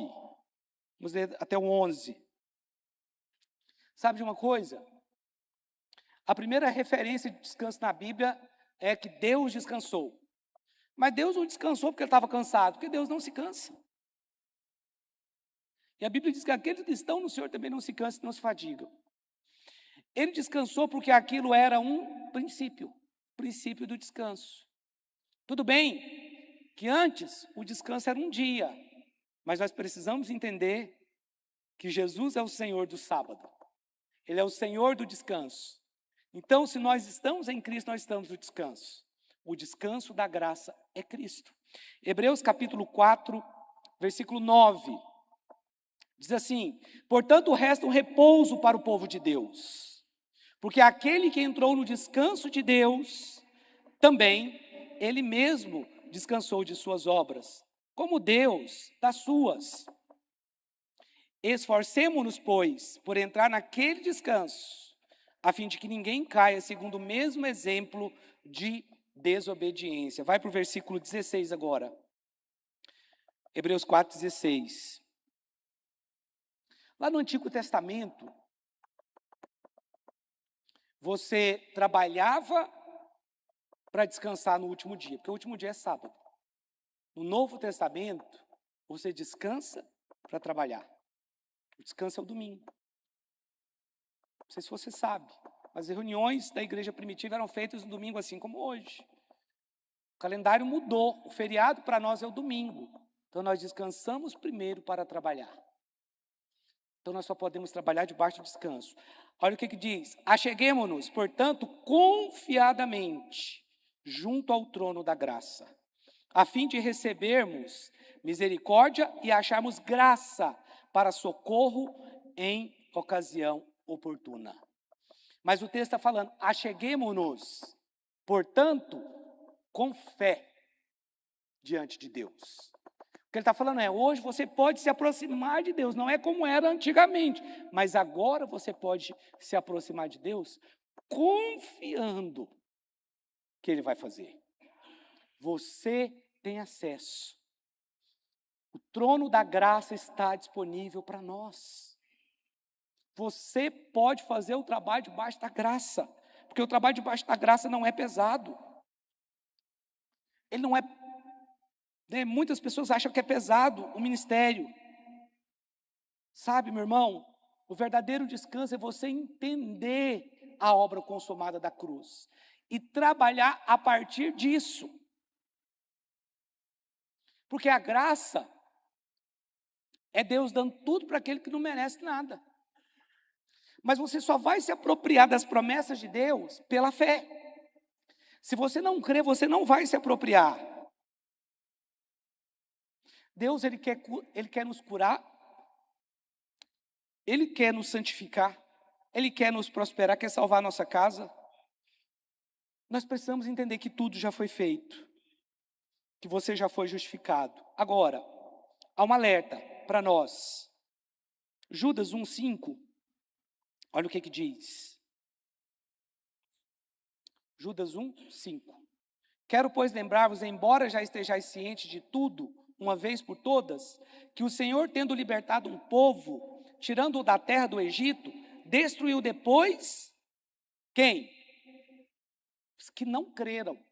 Vamos ler até o 11. Sabe de uma coisa? A primeira referência de descanso na Bíblia é que Deus descansou. Mas Deus não descansou porque Ele estava cansado, porque Deus não se cansa. E a Bíblia diz que aqueles que estão no Senhor também não se cansam e não se fadigam. Ele descansou porque aquilo era um princípio do descanso. Tudo bem que antes o descanso era um dia, mas nós precisamos entender que Jesus é o Senhor do sábado. Ele é o Senhor do descanso. Então, se nós estamos em Cristo, nós estamos no descanso. O descanso da graça é Cristo. Hebreus capítulo 4, versículo 9. Diz assim: portanto, resta um repouso para o povo de Deus. Porque aquele que entrou no descanso de Deus, também ele mesmo descansou de suas obras, como Deus das suas. Esforcemo-nos, pois, por entrar naquele descanso, a fim de que ninguém caia segundo o mesmo exemplo de desobediência. Vai para o versículo 16 agora. Hebreus 4, 16. Lá no Antigo Testamento, você trabalhava para descansar no último dia, porque o último dia é sábado. No Novo Testamento, você descansa para trabalhar. O descanso é o domingo. Não sei se você sabe, mas as reuniões da igreja primitiva eram feitas no domingo, assim como hoje. O calendário mudou, o feriado para nós é o domingo. Então nós descansamos primeiro para trabalhar. Então nós só podemos trabalhar debaixo do descanso. Olha o que diz: acheguemo-nos, portanto, confiadamente junto ao trono da graça, a fim de recebermos misericórdia e acharmos graça para socorro em ocasião oportuna. Mas o texto está falando: acheguemo-nos, portanto, com fé diante de Deus. O que ele está falando é: hoje você pode se aproximar de Deus, não é como era antigamente, mas agora você pode se aproximar de Deus confiando que Ele vai fazer. Você tem acesso. O trono da graça está disponível para nós. Você pode fazer o trabalho debaixo da graça, porque o trabalho debaixo da graça não é pesado. Ele não é... Muitas pessoas acham que é pesado o ministério. Sabe, meu irmão, o verdadeiro descanso é você entender a obra consumada da cruz e trabalhar a partir disso. Porque a graça é Deus dando tudo para aquele que não merece nada. Mas você só vai se apropriar das promessas de Deus pela fé. Se você não crê, você não vai se apropriar. Deus, Ele quer nos curar, Ele quer nos santificar, Ele quer nos prosperar, quer salvar a nossa casa. Nós precisamos entender que tudo já foi feito, que você já foi justificado. Agora, há um alerta para nós. Judas 1,5, olha o que diz. Judas 1,5. Quero, pois, lembrar-vos, embora já estejais cientes de tudo, uma vez por todas, que o Senhor, tendo libertado um povo, tirando-o da terra do Egito, destruiu depois, quem? Os que não creram.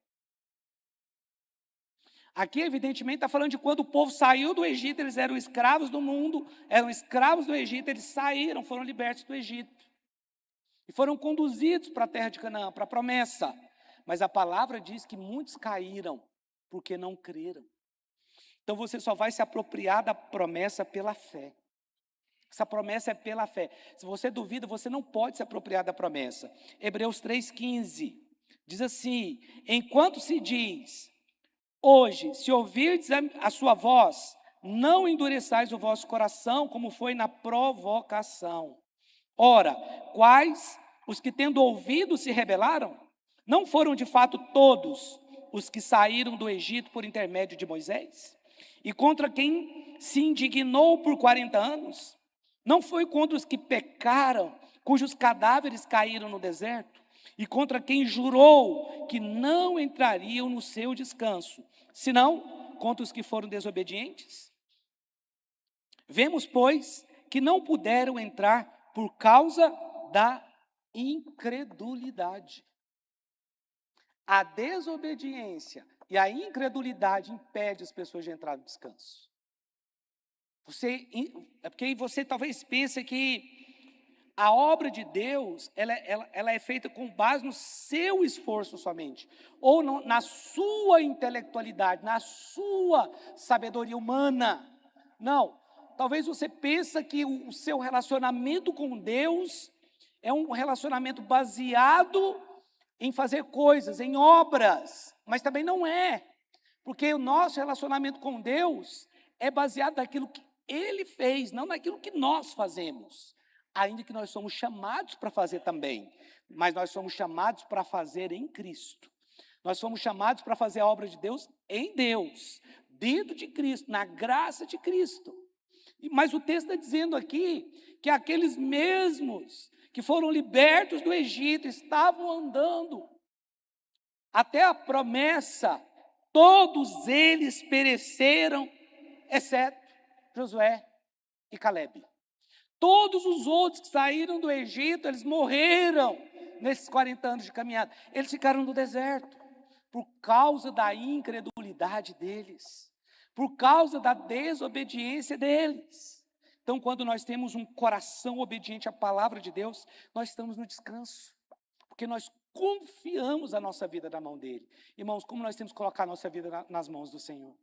Aqui, evidentemente, está falando de quando o povo saiu do Egito, eles eram escravos do mundo, eram escravos do Egito, eles saíram, foram libertos do Egito. E foram conduzidos para a terra de Canaã, para a promessa. Mas a palavra diz que muitos caíram porque não creram. Então você só vai se apropriar da promessa pela fé. Essa promessa é pela fé. Se você duvida, você não pode se apropriar da promessa. Hebreus 3,15 diz assim: enquanto se diz, hoje, se ouvirdes a sua voz, não endureçais o vosso coração, como foi na provocação. Ora, quais os que tendo ouvido se rebelaram? Não foram de fato todos os que saíram do Egito por intermédio de Moisés? E contra quem se indignou por 40 anos? Não foi contra os que pecaram, cujos cadáveres caíram no deserto? E contra quem jurou que não entrariam no seu descanso, senão contra os que foram desobedientes? Vemos, pois, que não puderam entrar por causa da incredulidade. A desobediência e a incredulidade impedem as pessoas de entrar no descanso. É porque você talvez pense que a obra de Deus, ela é feita com base no seu esforço somente, ou na sua intelectualidade, na sua sabedoria humana. Não, talvez você pense que o seu relacionamento com Deus é um relacionamento baseado em fazer coisas, em obras, mas também não é, porque o nosso relacionamento com Deus é baseado naquilo que Ele fez, não naquilo que nós fazemos, ainda que nós somos chamados para fazer também, mas nós somos chamados para fazer em Cristo. Nós somos chamados para fazer a obra de Deus em Deus, dentro de Cristo, na graça de Cristo. Mas o texto está dizendo aqui que aqueles mesmos que foram libertos do Egito estavam andando até a promessa, todos eles pereceram, exceto Josué e Calebe. Todos os outros que saíram do Egito, eles morreram nesses 40 anos de caminhada. Eles ficaram no deserto por causa da incredulidade deles, por causa da desobediência deles. Então, quando nós temos um coração obediente à palavra de Deus, nós estamos no descanso, porque nós confiamos a nossa vida na mão dele. Irmãos, como nós temos que colocar a nossa vida nas mãos do Senhor?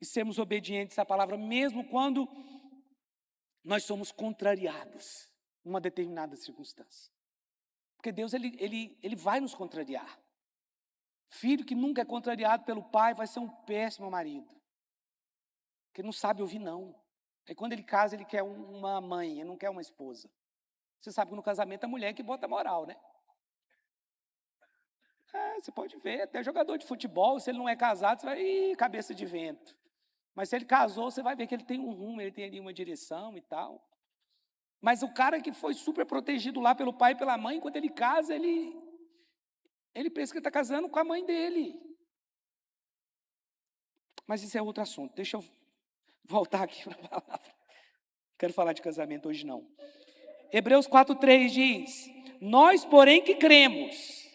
E sermos obedientes à palavra, mesmo quando nós somos contrariados em uma determinada circunstância. Porque Deus, ele vai nos contrariar. Filho que nunca é contrariado pelo pai vai ser um péssimo marido. Porque não sabe ouvir não. Aí quando ele casa, ele quer uma mãe, ele não quer uma esposa. Você sabe que no casamento a mulher é que bota moral, né? Você pode ver, até jogador de futebol, se ele não é casado, você vai, cabeça de vento. Mas se ele casou, você vai ver que ele tem um rumo, ele tem ali uma direção e tal. Mas o cara que foi super protegido lá pelo pai e pela mãe, quando ele casa, ele pensa que está casando com a mãe dele. Mas isso é outro assunto. Deixa eu voltar aqui para a palavra. Não quero falar de casamento hoje, não. Hebreus 4,3 diz: nós, porém, que cremos.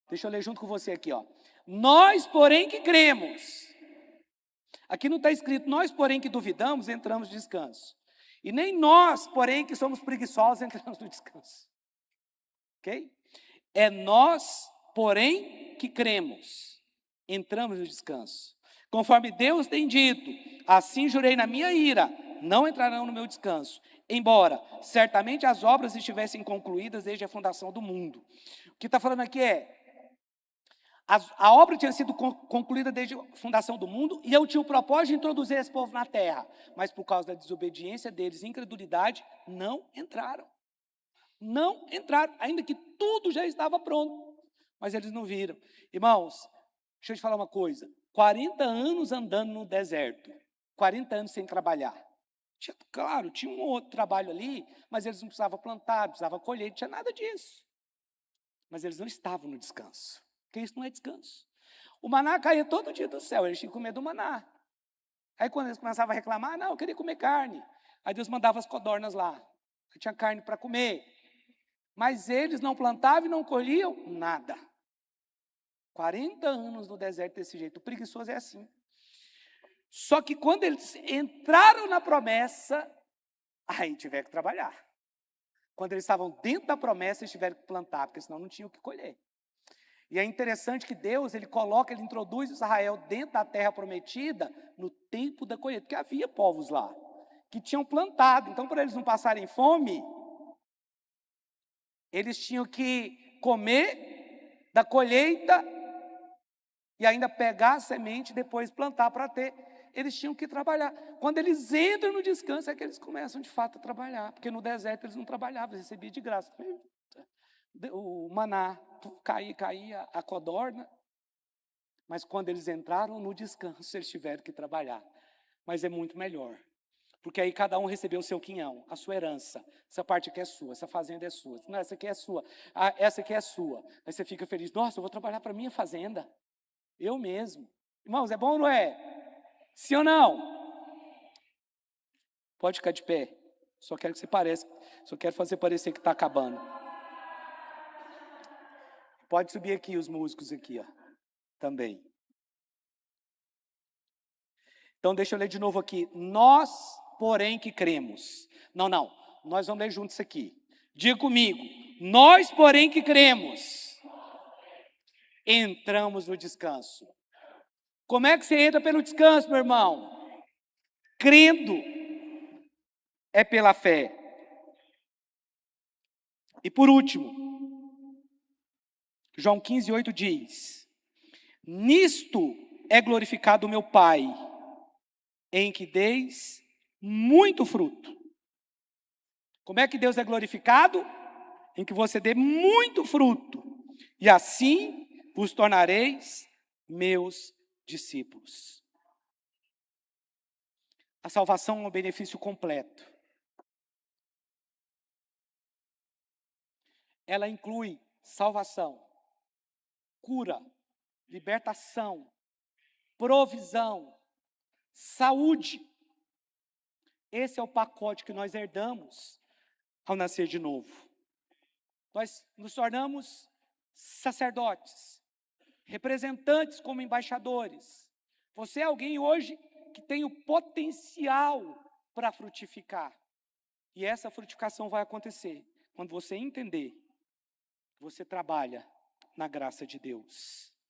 Deixa eu ler junto com você aqui, ó. Nós, porém, que cremos. Aqui não está escrito, nós, porém, que duvidamos, entramos no descanso. E nem nós, porém, que somos preguiçosos, entramos no descanso. Ok? É nós, porém, que cremos, entramos no descanso. Conforme Deus tem dito, assim jurei na minha ira, não entrarão no meu descanso, embora certamente as obras estivessem concluídas desde a fundação do mundo. O que está falando aqui é, a obra tinha sido concluída desde a fundação do mundo e eu tinha o propósito de introduzir esse povo na terra, mas por causa da desobediência deles, incredulidade, não entraram. Não entraram, ainda que tudo já estava pronto, mas eles não viram. Irmãos, deixa eu te falar uma coisa, 40 anos andando no deserto, 40 anos sem trabalhar. Claro, tinha um outro trabalho ali, mas eles não precisavam plantar, não precisavam colher, não tinha nada disso. Mas eles não estavam no descanso. Porque isso não é descanso. O maná caía todo dia do céu, eles tinham que comer do maná. Aí quando eles começavam a reclamar, não, eu queria comer carne. Aí Deus mandava as codornas lá. Aí tinha carne para comer. Mas eles não plantavam e não colhiam nada. 40 anos no deserto desse jeito. O preguiçoso é assim. Só que quando eles entraram na promessa, aí tiveram que trabalhar. Quando eles estavam dentro da promessa, eles tiveram que plantar, porque senão não tinham o que colher. E é interessante que Deus, ele introduz Israel dentro da terra prometida no tempo da colheita, porque havia povos lá que tinham plantado. Então, para eles não passarem fome, eles tinham que comer da colheita e ainda pegar a semente e depois plantar para ter. Eles tinham que trabalhar. Quando eles entram no descanso, é que eles começam de fato a trabalhar, porque no deserto eles não trabalhavam, eles recebiam de graça. O maná caía a codorna, mas quando eles entraram no descanso, eles tiveram que trabalhar. Mas é muito melhor, porque aí cada um recebeu o seu quinhão, a sua herança. Essa parte aqui é sua, essa fazenda é sua. Não, essa aqui é sua, essa aqui é sua. Aí você fica feliz, nossa, eu vou trabalhar para a minha fazenda, eu mesmo. Irmãos, é bom ou não é? Sim ou não? Pode ficar de pé, só quero fazer parecer que está acabando. Pode subir aqui os músicos aqui, ó, também. Então deixa eu ler de novo aqui. Nós, porém, que cremos. Não, nós vamos ler juntos isso aqui. Diga comigo. Nós, porém, que cremos. Entramos no descanso. Como é que você entra pelo descanso, meu irmão? Crendo. É pela fé. E por último, João 15:8 diz: nisto é glorificado o meu Pai, em que deis muito fruto. Como é que Deus é glorificado? Em que você dê muito fruto, e assim vos tornareis meus discípulos. A salvação é um benefício completo. Ela inclui salvação, cura, libertação, provisão, saúde. Esse é o pacote que nós herdamos ao nascer de novo. Nós nos tornamos sacerdotes, representantes como embaixadores. Você é alguém hoje que tem o potencial para frutificar. E essa frutificação vai acontecer quando você entender que você trabalha na graça de Deus.